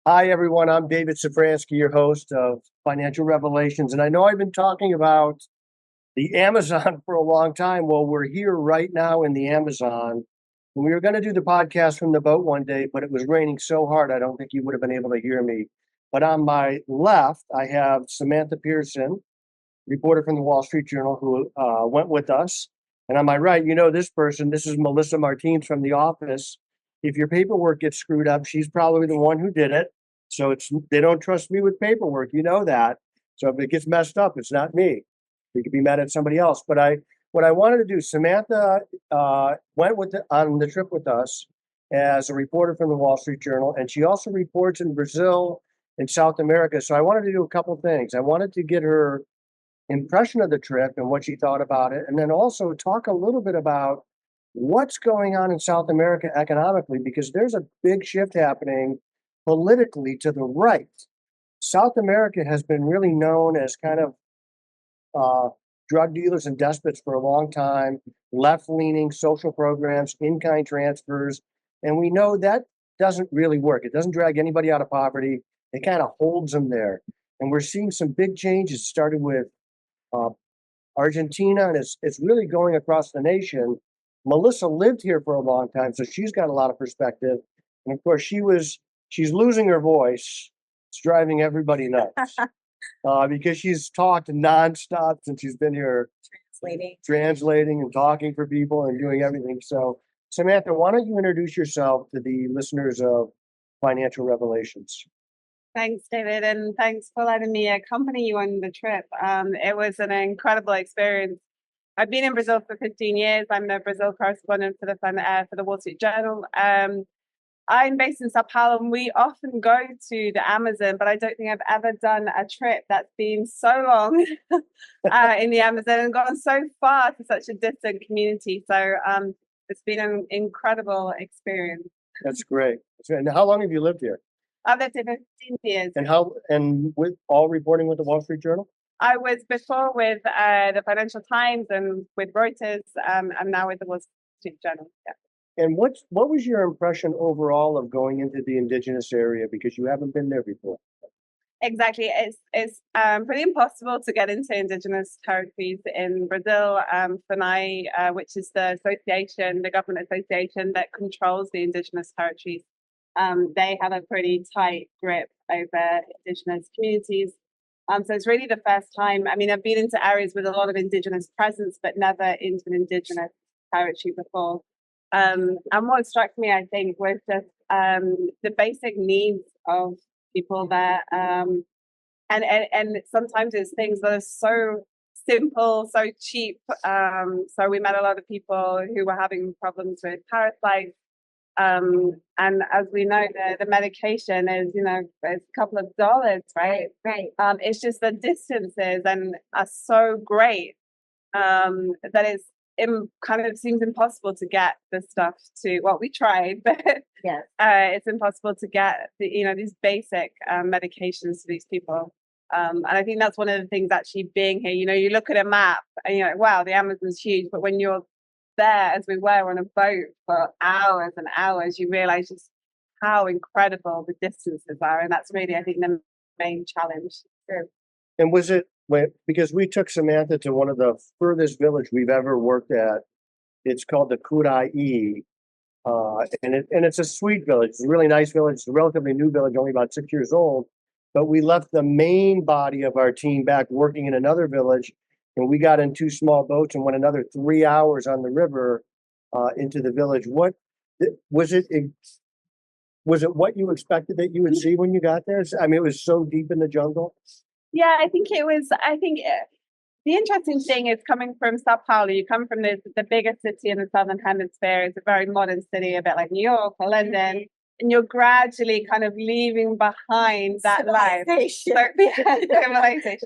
Hi, everyone. I'm David Safransky, your host of Financial Revelations. And I know I've been talking about the Amazon for a long time. Well, we're here right now in the Amazon. And we were going to do the podcast from the boat one day, but it was raining so hard, I don't think you would have been able to hear me. But on my left, I have Samantha Pearson, reporter from the Wall Street Journal, who went with us. And on my right, you know this person. This is Melissa Martinez from The Office. If your paperwork gets screwed up, she's probably the one who did it. So they don't trust me with paperwork. You know that. So if it gets messed up, it's not me. We could be mad at somebody else. But what I wanted to do, Samantha went on the trip with us as a reporter from the Wall Street Journal, and she also reports in Brazil and South America. So I wanted to do a couple things. I wanted to get her impression of the trip and what she thought about it, and then also talk a little bit about what's going on in South America economically, because there's a big shift happening politically to the right. South America has been really known as kind of drug dealers and despots for a long time, left leaning social programs, in kind transfers. And we know that doesn't really work. It doesn't drag anybody out of poverty, it kind of holds them there. And we're seeing some big changes, starting with uh, Argentina, and it's really going across the nation. Melissa lived here for a long time, so she's got a lot of perspective. And of course, she's losing her voice. It's driving everybody nuts because she's talked nonstop since she's been here, translating and talking for people and doing everything. So, Samantha, why don't you introduce yourself to the listeners of Financial Revelations? Thanks, David, and thanks for letting me accompany you on the trip. It was an incredible experience. I've been in Brazil for 15 years. I'm the Brazil correspondent for the Wall Street Journal. I'm based in Sao Paulo, and we often go to the Amazon, but I don't think I've ever done a trip that's been so long in the Amazon and gone so far to such a distant community. So it's been an incredible experience. That's great. And how long have you lived here? I've lived here for 15 years. And with all reporting with the Wall Street Journal? I was before with the Financial Times and with Reuters. I'm now with the Wall Street Journal. Yeah. And what was your impression overall of going into the indigenous area, because you haven't been there before? Exactly. It's pretty impossible to get into indigenous territories in Brazil. FUNAI, which is the government association that controls the indigenous territories, they have a pretty tight grip over indigenous communities. So it's really the first time. I mean, I've been into areas with a lot of indigenous presence, but never into an indigenous territory before. And what struck me, I think, was just the basic needs of people there. And sometimes it's things that are so simple, so cheap. So we met a lot of people who were having problems with parasites. And as we know, the medication is, it's a couple of dollars, right? Right. It's just the distances and are so great that kind of seems impossible to get the stuff to. Well, we tried, but Yes. it's impossible to get these basic medications to these people. And I think that's one of the things actually being here. You look at a map and you're like, wow, the Amazon's huge, but when you're there, as we were on a boat for hours and hours, you realize just how incredible the distances are. And that's really, I think, the main challenge. And was it because we took Samantha to one of the furthest village we've ever worked at? It's called the Kurai, and it's a sweet village. It's a really nice village. It's a relatively new village, only about 6 years old. But we left the main body of our team back working in another village, and we got in two small boats and went another 3 hours on the river into the village. What was it? Was it what you expected that you would see when you got there? I mean, it was so deep in the jungle. Yeah, I think it was. The interesting thing is coming from Sao Paulo. You come from the biggest city in the Southern Hemisphere. It's a very modern city, a bit like New York or London. And you're gradually kind of leaving behind that life. Civilization.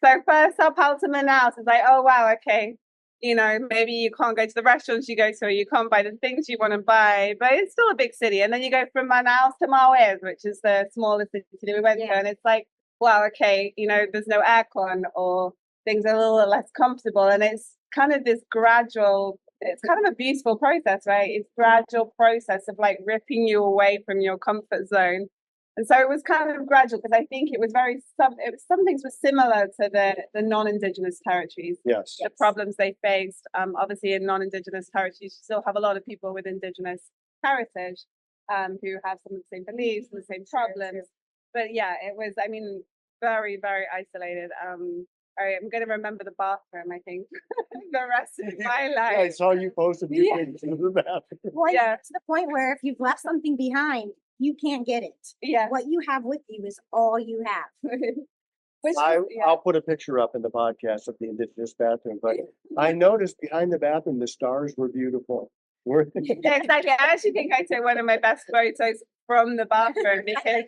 So first, Sao Paulo to Manaus is like, oh, wow, okay. Maybe you can't go to the restaurants you go to, or you can't buy the things you want to buy, but it's still a big city. And then you go from Manaus to Maués, which is the smallest city that we went to. And it's like, wow, okay, there's no aircon, or things are a little less comfortable. And it's kind of this gradual, it's kind of a beautiful process, right? It's gradual process of like ripping you away from your comfort zone And so it was kind of gradual because I think it was some things were similar to the non-indigenous territories, Yes. the problems they faced. Obviously in non-indigenous territories, you still have a lot of people with indigenous heritage who have some of the same beliefs and the same problems. But yeah, it was, I mean, very, very isolated. I'm going to remember the bathroom, I think, the rest of my I life. saw you posted your Yeah. pictures in the bathroom. Well, Yeah. it's to the point where if you've left something behind, you can't get it. Yeah. What you have with you is all you have. Which was, yeah. I'll put a picture up in the podcast of the indigenous bathroom, but I noticed behind the bathroom the stars were beautiful. Were they? Yeah, exactly. I actually think I took one of my best photos from the bathroom because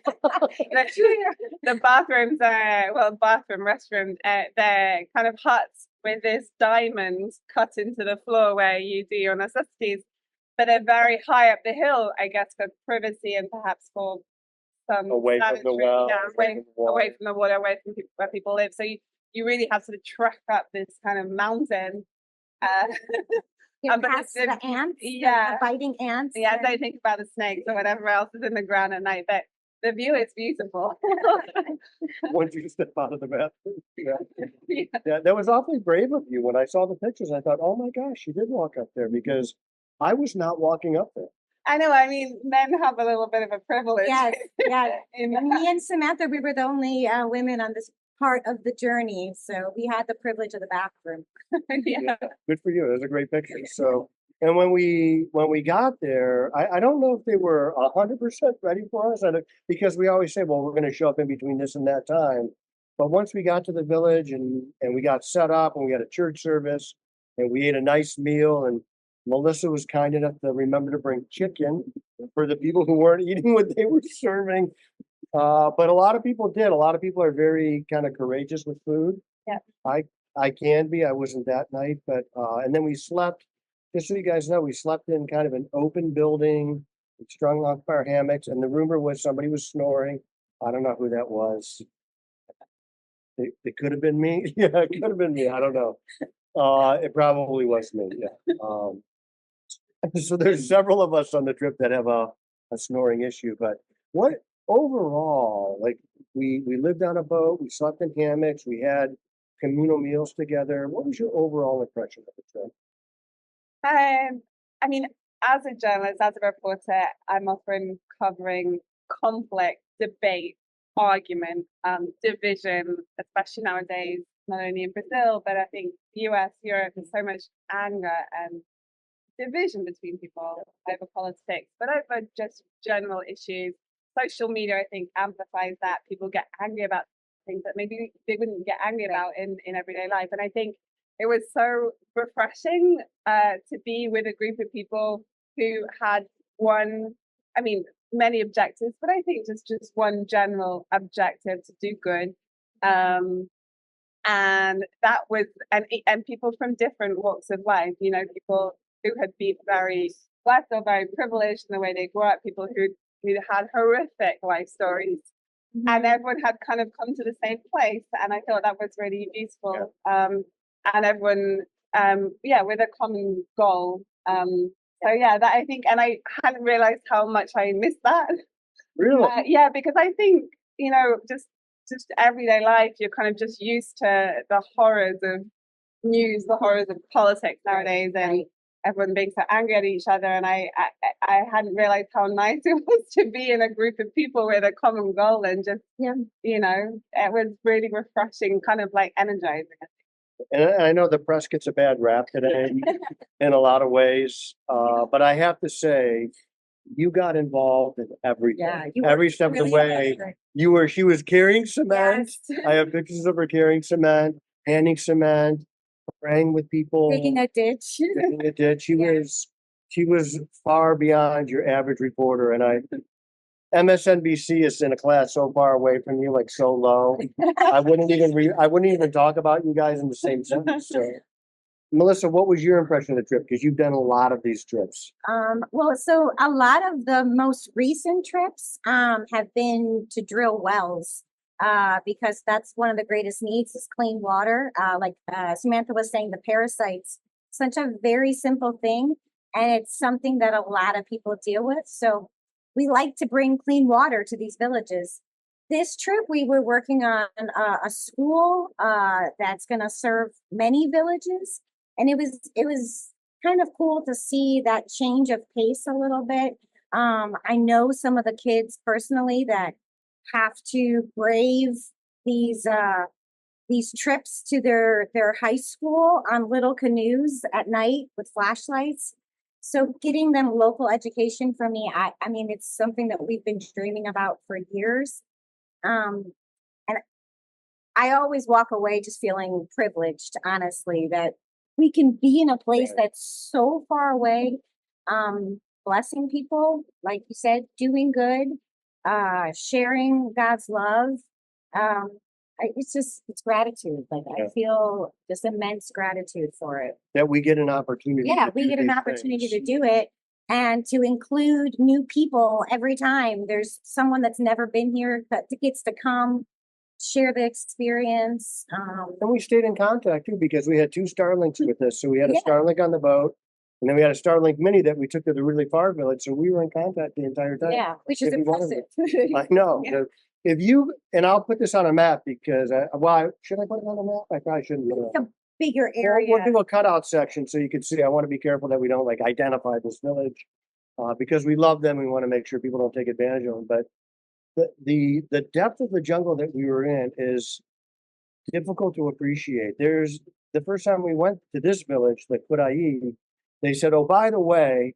the bathrooms are, well, restroom, they're kind of huts with this diamond cut into the floor where you do your necessities, but they're very high up the hill, I guess, for privacy and perhaps for some Away from the sanitary, well, yeah, away away from the water. from the water, away from where people live. So you really have to trek up this kind of mountain. Uh, You're but past it's- the ants, yeah. the biting ants. Yeah, I and- don't think about the snakes or whatever else is in the ground at night, but the view is beautiful. Once you step out of the bathroom. Yeah. Yeah. Yeah, that was awfully brave of you. When I saw the pictures, I thought, oh my gosh, you did walk up there because I was not walking up there. I know, I mean, men have a little bit of a privilege. Yes, yeah. in Me and Samantha, we were the only women on this part of the journey, so we had the privilege of the bathroom. yeah. Good for you. It was a great picture. So, and when we got there, I don't know if they were 100% ready for us, because we always say, well, we're going to show up in between this and that time. But once we got to the village and we got set up and we had a church service and we ate a nice meal, and Melissa was kind enough to remember to bring chicken for the people who weren't eating what they were serving. But a lot of people did. A lot of people are very kind of courageous with food. Yeah. I can be. I wasn't that night, but and then we slept. Just so you guys know, we slept in kind of an open building, strung off our hammocks, and the rumor was somebody was snoring. I don't know who that was. It could have been me. Yeah, it could have been me. I don't know. It probably was me. Yeah. So there's several of us on the trip that have a snoring issue, but what overall, like we lived on a boat, we slept in hammocks, we had communal meals together. What was your overall impression of the trip? I mean, as a journalist, as a reporter, I'm often covering conflict, debate, argument, division, especially nowadays, not only in Brazil, but I think US, Europe, there's so much anger and division between people over politics, but over just general issues. Social media, I think, amplifies that. People get angry about things that maybe they wouldn't get angry about in everyday life. And I think it was so refreshing to be with a group of people who had one, I mean, many objectives, but I think just one general objective to do good. And that was, and people from different walks of life, you know, people who had been very blessed or very privileged in the way they grew up, people who had horrific life stories, and everyone had kind of come to the same place, and I thought that was really beautiful. And everyone, with a common goal. So yeah, that I think, and I hadn't realized how much I missed that. Really? Yeah, because I think, you know, just everyday life, you're kind of just used to the horrors of news, the horrors of politics nowadays, and everyone being so angry at each other. And I hadn't realized how nice it was to be in a group of people with a common goal, and just, you know, it was really refreshing, kind of like energizing. And I know the press gets a bad rap today in a lot of ways, but I have to say, you got involved in everything. Yeah, you Every step of the way. She was carrying cement. Yes. I have pictures of her carrying cement, handing cement, praying with people. Digging a ditch. Digging a ditch. Yeah. She was far beyond your average reporter, and MSNBC is in a class so far away from you, like so low. I wouldn't even talk about you guys in the same sentence. So, Melissa, what was your impression of the trip? Because you've done a lot of these trips. Well, so a lot of the most recent trips have been to drill wells because that's one of the greatest needs is clean water. Like Samantha was saying, the parasites, such a very simple thing, and it's something that a lot of people deal with. So we like to bring clean water to these villages. This trip, we were working on a school that's going to serve many villages, and it was kind of cool to see that change of pace a little bit. I know some of the kids personally that have to brave these these trips to their high school on little canoes at night with flashlights. So getting them local education for me, I mean, it's something that we've been dreaming about for years. Um, and I always walk away just feeling privileged, honestly, that we can be in a place that's so far away, blessing people, like you said, doing good, sharing God's love. Um, it's gratitude. Like Yeah. I feel just immense gratitude for it. That we get an opportunity. Yeah, to we do get an these opportunity to things. do it and to include new people every time. There's someone that's never been here that gets to come share the experience. And we stayed in contact too, because we had 2 Starlinks with us. So we had a Yeah. Starlink on the boat, and then we had a Starlink Mini that we took to the really far village. So we were in contact the entire time. Yeah, which is If we wanted impressive. I know. Yeah. If you, and I'll put this on a map because should I put it on a map? I probably shouldn't. put it on. It's a bigger We'll area. do a cutout section so you can see. I want to be careful that we don't like identify this village because we love them. We want to make sure people don't take advantage of them. But the depth of the jungle that we were in is difficult to appreciate. There's the first time we went to this village, the Kudai, they said, "Oh, by the way,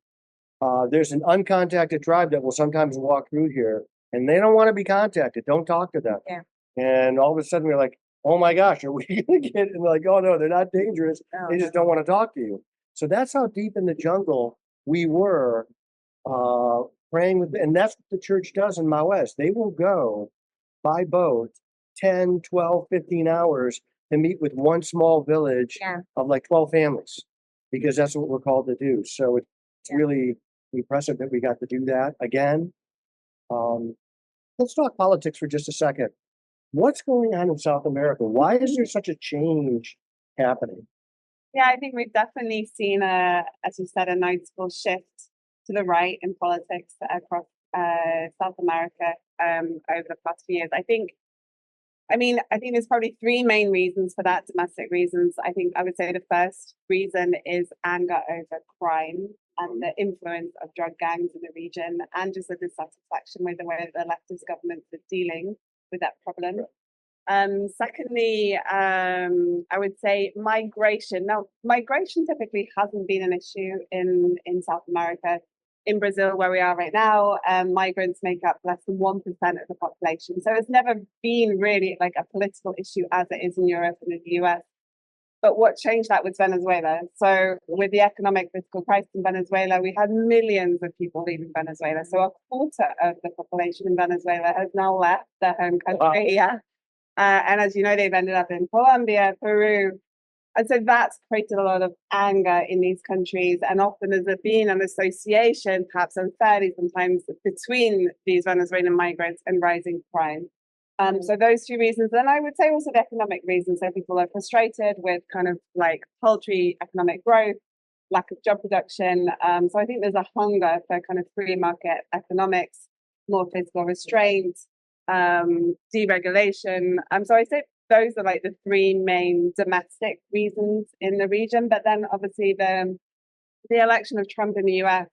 there's an uncontacted tribe that will sometimes walk through here, and they don't want to be contacted. Don't talk to them." Yeah. And all of a sudden, we're like, "Oh my gosh, are we going to get?" And they're like, "Oh no, they're not dangerous. Oh, They just don't want to talk to you." So that's how deep in the jungle we were praying with, and that's what the church does in Mao West. They will go by boat 10, 12, 15 hours to meet with one small village Yeah. of like 12 families because that's what we're called to do. So it's Yeah. really impressive that we got to do that again. Let's talk politics for just a second. What's going on in South America? Why is there such a change happening? Yeah, I think we've definitely seen as you said, a noticeable shift to the right in politics across South America over the past few years. I think there's probably 3 main reasons for that, domestic reasons. I would say the first reason is anger over crime and the influence of drug gangs in the region, and just a dissatisfaction with the way that the leftist governments are dealing with that problem. Secondly, I would say migration. Now, migration typically hasn't been an issue in South America. In Brazil, where we are right now, migrants make up less than 1% of the population. So it's never been really like a political issue as it is in Europe and in the US. But what changed that was Venezuela. So with the economic political crisis in Venezuela, we had millions of people leaving Venezuela. So a quarter of the population in Venezuela has now left their home country. Wow. Yeah. And as you know, they've ended up in Colombia, Peru. And so that's created a lot of anger in these countries. And often there's been an association, perhaps unfairly sometimes, between these Venezuelan migrants and rising crime. So those 2 reasons. And I would say also the economic reasons. So people are frustrated with kind of like paltry economic growth, lack of job production. So I think there's a hunger for kind of free market economics, more fiscal restraint, deregulation. So I say those are like the 3 main domestic reasons in the region. But then obviously the election of Trump in the US,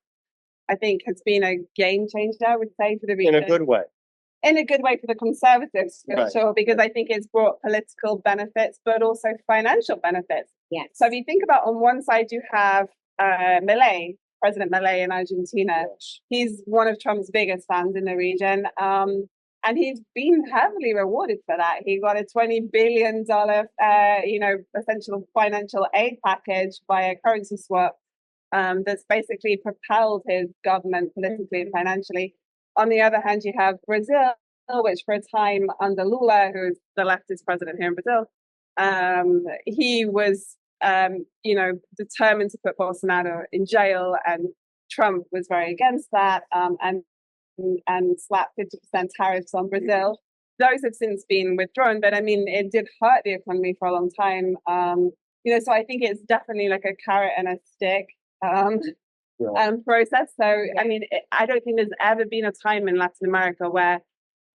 I think, has been a game changer, I would say, for the region. In a good way. In a good way for the Conservatives, for Right. sure, because I think it's brought political benefits, but also financial benefits. Yes. So if you think about, on one side, you have Milei, President Milei in Argentina. He's one of Trump's biggest fans in the region. And he's been heavily rewarded for that. He got a $20 billion, essential financial aid package by a currency swap that's basically propelled his government politically and financially. On the other hand, you have Brazil, which for a time under Lula, who's the leftist president here in Brazil, he was, determined to put Bolsonaro in jail, and Trump was very against that, and slapped 50% tariffs on Brazil. Those have since been withdrawn, but I mean, it did hurt the economy for a long time. So I think it's definitely like a carrot and a stick. process. So, I mean, I don't think there's ever been a time in Latin America where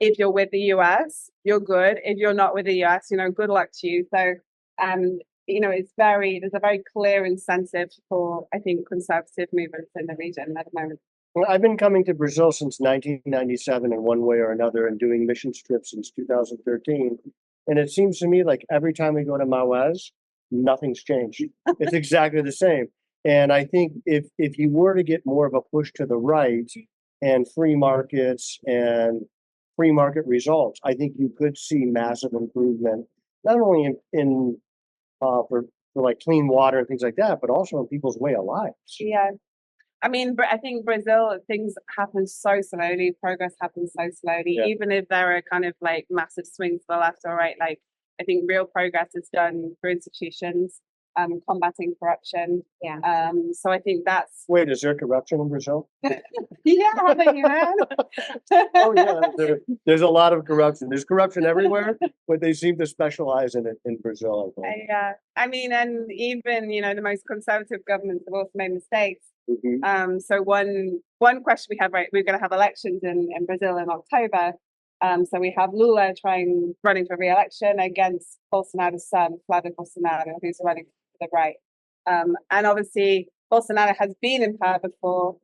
if you're with the US, you're good. If you're not with the US, good luck to you. So, there's a very clear incentive for, I think, conservative movements in the region at the moment. Well, I've been coming to Brazil since 1997 in one way or another and doing mission trips since 2013. And it seems to me like every time we go to Maués, nothing's changed. It's exactly the same. And I think if you were to get more of a push to the right and free markets and free market results, I think you could see massive improvement, not only in for like clean water and things like that, but also in people's way of lives. Yeah. I mean, I think Brazil, things happen so slowly, progress happens so slowly, Yeah. even if there are kind of like massive swings to the left or right. Like, I think real progress is done through institutions, combating corruption. Yeah. So I think that's. Wait, is there corruption in Brazil? Yeah, haven't you heard? Oh yeah, there's a lot of corruption. There's corruption everywhere, but they seem to specialize in it in Brazil, I think. Yeah, I mean, and even the most conservative governments have also made mistakes. Mhm. So one question we have, right, we're going to have elections in Brazil in October. So we have Lula running for re-election against Bolsonaro's son, Flávio Bolsonaro, who's running to the right. And obviously Bolsonaro has been in power before.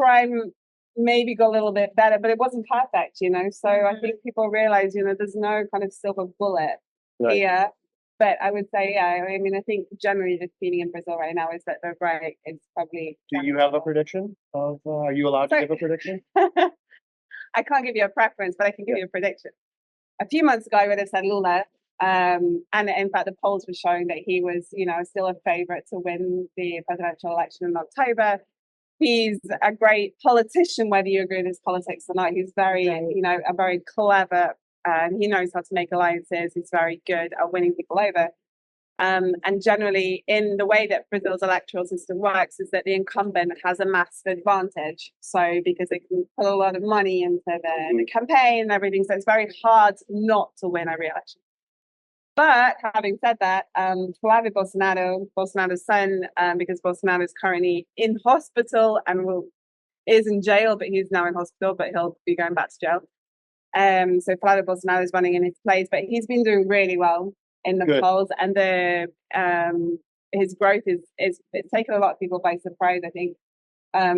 Crime maybe got a little bit better, but it wasn't perfect, So I think people realize, there's no kind of silver bullet Right. here. But I would say, yeah, I mean, I think generally the feeling in Brazil right now is that the right is probably. Do you have a prediction of? Are you allowed to give a prediction? I can't give you a preference, but I can give you a prediction. A few months ago, I would have said Lula. And in fact, the polls were showing that he was, still a favorite to win the presidential election in October. He's a great politician, whether you agree with his politics or not. He's very, a very clever, and he knows how to make alliances. He's very good at winning people over. And generally, in the way that Brazil's electoral system works, is that the incumbent has a massive advantage. So because they can put a lot of money into the campaign and everything, so it's very hard not to win a re-election. But having said that, Flávio Bolsonaro, Bolsonaro's son, because Bolsonaro is currently in hospital and is in jail, but he's now in hospital, but he'll be going back to jail. So Flávio Bolsonaro is running in his place, but he's been doing really well in the polls, and his growth is it's taken a lot of people by surprise, I think.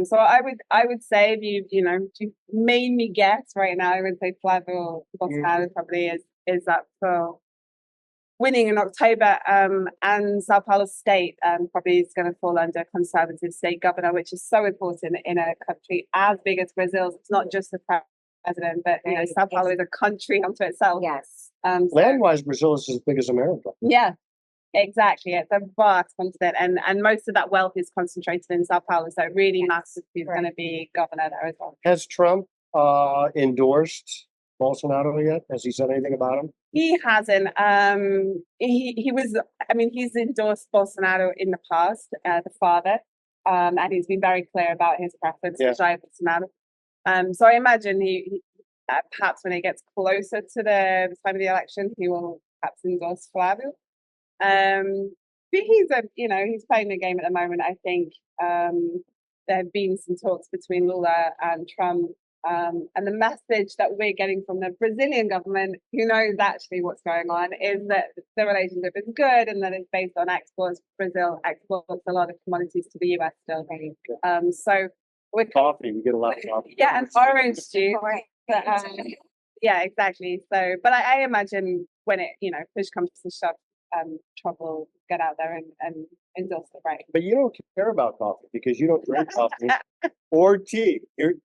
So I would say if you made me guess right now, I would say Flávio Bolsonaro probably is up for winning in October, and Sao Paulo state probably is going to fall under conservative state governor, which is so important in a country as big as Brazil's. It's not just the president, but Sao Paulo is a country unto itself. Yes. Land-wise, Brazil is as big as America. Yeah, exactly. It's a vast continent, and most of that wealth is concentrated in Sao Paulo. So it really matters who's going to be governor there as well. Has Trump endorsed Bolsonaro yet? Has he said anything about him? He hasn't. He was. I mean, he's endorsed Bolsonaro in the past, the father, and he's been very clear about his preference for Jair Bolsonaro. So I imagine he perhaps when it gets closer to the time of the election, he will perhaps endorse Flávio. But he's playing the game at the moment. I think there have been some talks between Lula and Trump. And the message that we're getting from the Brazilian government, who knows actually what's going on, is that the relationship is good and that it's based on exports. Brazil exports a lot of commodities to the US still. So with coffee, we get a lot of coffee. Yeah, and orange juice. Right. But, yeah, exactly. So, but I imagine when it, push comes to shove, Trump will get out there and endorse the right. But you don't care about coffee because you don't drink coffee or tea.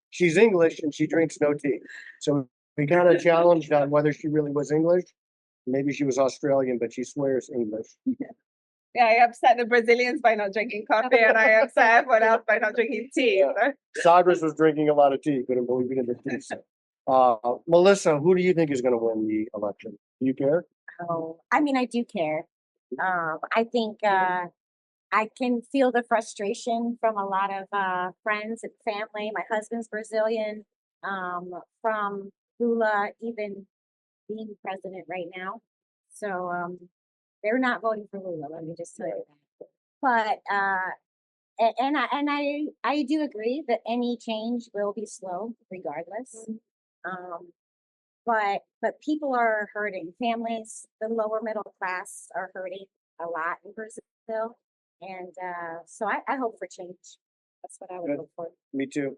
She's English and she drinks no tea. So we kind of challenged on whether she really was English. Maybe she was Australian, but she swears English. Yeah, I upset the Brazilians by not drinking coffee, and I upset everyone else by not drinking tea. Yeah. Cyrus was drinking a lot of tea. Couldn't believe he didn't drink tea. Melissa, who do you think is going to win the election? Do you care? Oh, I mean, I do care. I think I can feel the frustration from a lot of friends and family. My husband's Brazilian, from Lula even being president right now. So they're not voting for Lula, let me just tell you that. But I do agree that any change will be slow regardless. But people are hurting. Families, the lower middle class are hurting a lot in Brazil. And so I hope for change. That's what I would Good. look for. Me too.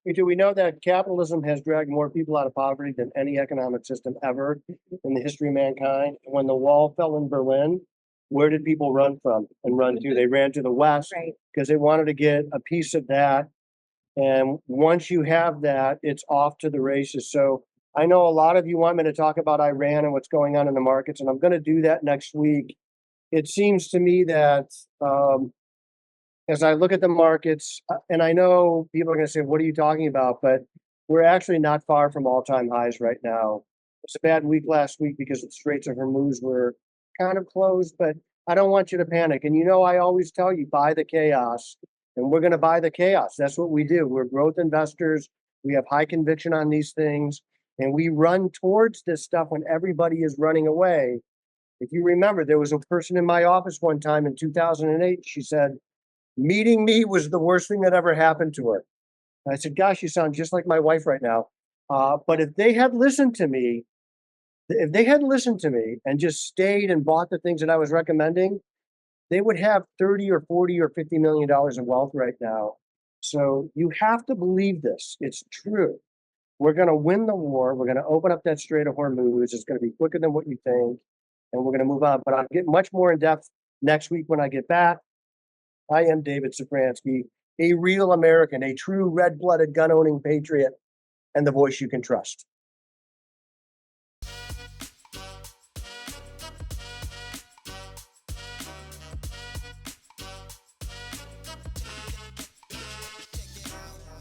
Me too. We know that capitalism has dragged more people out of poverty than any economic system ever in the history of mankind. When the wall fell in Berlin, where did people run from and run to? They ran to the West Right. because they wanted to get a piece of that. And once you have that, it's off to the races. So I know a lot of you want me to talk about Iran and what's going on in the markets, and I'm going to do that next week. It seems to me that as I look at the markets, and I know people are going to say, "What are you talking about?" But we're actually not far from all-time highs right now. It's a bad week last week because the Straits of Hormuz were kind of closed, but I don't want you to panic. And I always tell you, buy the chaos, and we're going to buy the chaos. That's what we do. We're growth investors. We have high conviction on these things, and we run towards this stuff when everybody is running away. If you remember, there was a person in my office one time in 2008. She said, meeting me was the worst thing that ever happened to her. And I said, gosh, you sound just like my wife right now. But if they had listened to me, and just stayed and bought the things that I was recommending, they would have 30 or 40 or $50 million of wealth right now. So you have to believe this. It's true. We're going to win the war. We're going to open up that Strait of Hormuz. It's going to be quicker than what you think. And we're going to move on. But I'll get much more in depth next week when I get back. I am David Safransky, a real American, a true red-blooded gun-owning patriot, and the voice you can trust.